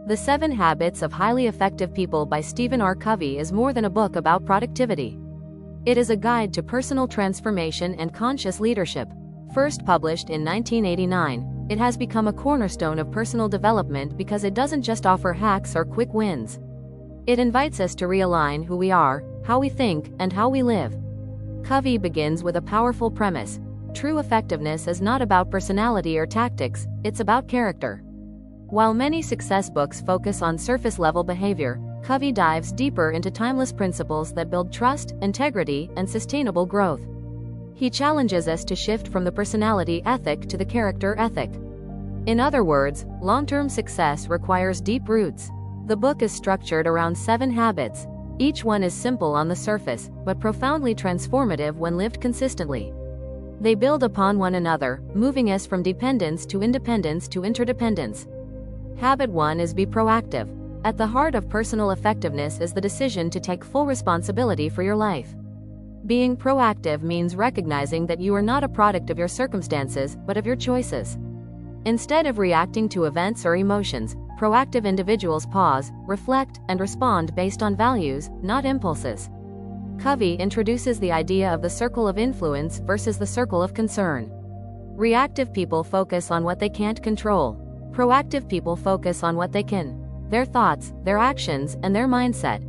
The 7 Habits of Highly Effective People by Stephen R. Covey is more than a book about productivity. It is a guide to personal transformation and conscious leadership. First published in 1989, it has become a cornerstone of personal development because it doesn't just offer hacks or quick wins. It invites us to realign who we are, how we think, and how we live. Covey begins with a powerful premise. True effectiveness is not about personality or tactics, it's about character. While many success books focus on surface-level behavior, Covey dives deeper into timeless principles that build trust, integrity, and sustainable growth. He challenges us to shift from the personality ethic to the character ethic. In other words, long-term success requires deep roots. The book is structured around 7 habits. Each one is simple on the surface, but profoundly transformative when lived consistently. They build upon one another, moving us from dependence to independence to interdependence. Habit 1 is be proactive. At the heart of personal effectiveness is the decision to take full responsibility for your life. Being proactive means recognizing that you are not a product of your circumstances, but of your choices. Instead of reacting to events or emotions, proactive individuals pause, reflect, and respond based on values, not impulses. Covey introduces the idea of the circle of influence versus the circle of concern. Reactive people focus on what they can't control. Proactive people focus on what they can. Their thoughts, their actions, and their mindset.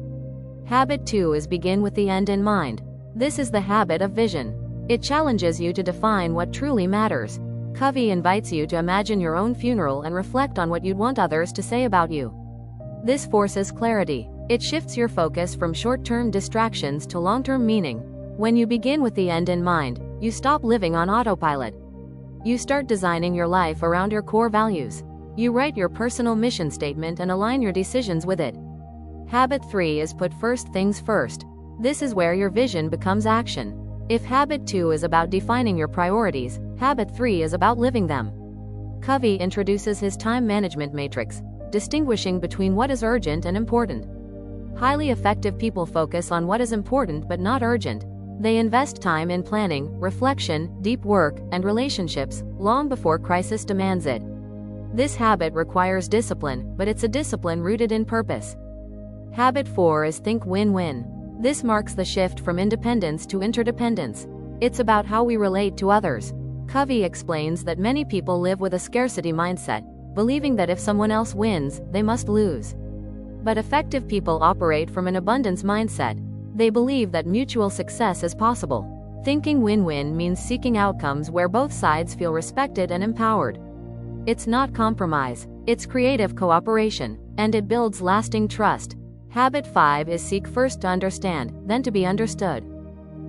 Habit 2 is begin with the end in mind. This is the habit of vision. It challenges you to define what truly matters. Covey invites you to imagine your own funeral and reflect on what you'd want others to say about you. This forces clarity. It shifts your focus from short-term distractions to long-term meaning. When you begin with the end in mind, you stop living on autopilot. You start designing your life around your core values. You write your personal mission statement and align your decisions with it. Habit 3 is put first things first. This is where your vision becomes action. If habit 2 is about defining your priorities, habit 3 is about living them. Covey introduces his time management matrix, distinguishing between what is urgent and important. Highly effective people focus on what is important but not urgent. They invest time in planning, reflection, deep work, and relationships, long before crisis demands it. This habit requires discipline, but it's a discipline rooted in purpose. Habit 4 is think win-win. This marks the shift from independence to interdependence. It's about how we relate to others. Covey explains that many people live with a scarcity mindset, believing that if someone else wins, they must lose. But effective people operate from an abundance mindset. They believe that mutual success is possible. Thinking win-win means seeking outcomes where both sides feel respected and empowered. It's not compromise, it's creative cooperation, and it builds lasting trust. Habit 5 is seek first to understand, then to be understood.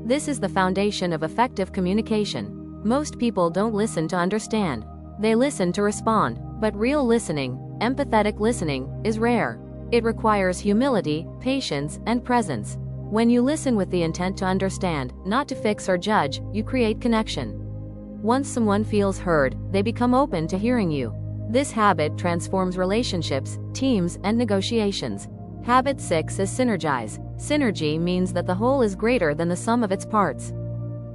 This is the foundation of effective communication. Most people don't listen to understand. They listen to respond, but real listening, empathetic listening, is rare. It requires humility, patience, and presence. When you listen with the intent to understand, not to fix or judge, you create connection. Once someone feels heard, they become open to hearing you. This habit transforms relationships, teams, and negotiations. Habit 6 is synergize. Synergy means that the whole is greater than the sum of its parts.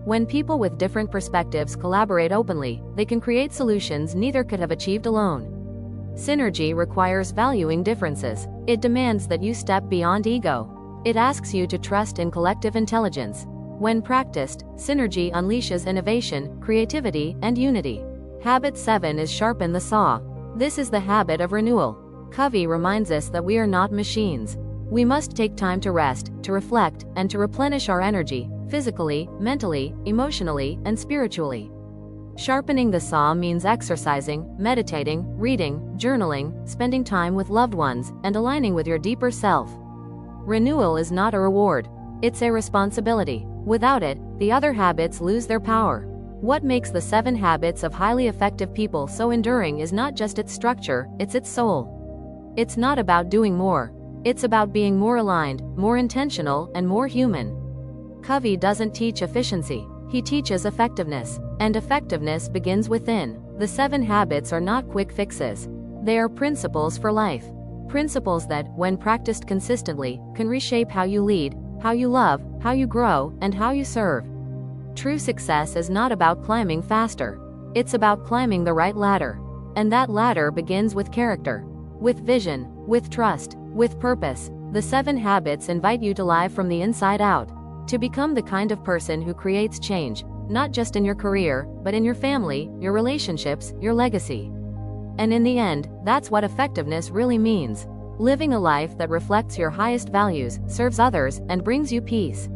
When people with different perspectives collaborate openly, they can create solutions neither could have achieved alone. Synergy requires valuing differences. It demands that you step beyond ego. It asks you to trust in collective intelligence. When practiced, synergy unleashes innovation, creativity, and unity. Habit 7 is sharpen the saw. This is the habit of renewal. Covey reminds us that we are not machines. We must take time to rest, to reflect, and to replenish our energy, physically, mentally, emotionally, and spiritually. Sharpening the saw means exercising, meditating, reading, journaling, spending time with loved ones, and aligning with your deeper self. Renewal is not a reward. It's a responsibility. Without it, the other habits lose their power. What makes the 7 Habits of Highly Effective People so enduring is not just its structure, it's its soul. It's not about doing more. It's about being more aligned, more intentional, and more human. Covey doesn't teach efficiency. He teaches effectiveness. And effectiveness begins within. The 7 habits are not quick fixes. They are principles for life. Principles that, when practiced consistently, can reshape how you lead, how you love, how you grow, and how you serve. True success is not about climbing faster. It's about climbing the right ladder. And that ladder begins with character. With vision, with trust, with purpose, the 7 habits invite you to live from the inside out, to become the kind of person who creates change, not just in your career, but in your family, your relationships, your legacy. And in the end, that's what effectiveness really means. Living a life that reflects your highest values, serves others, and brings you peace.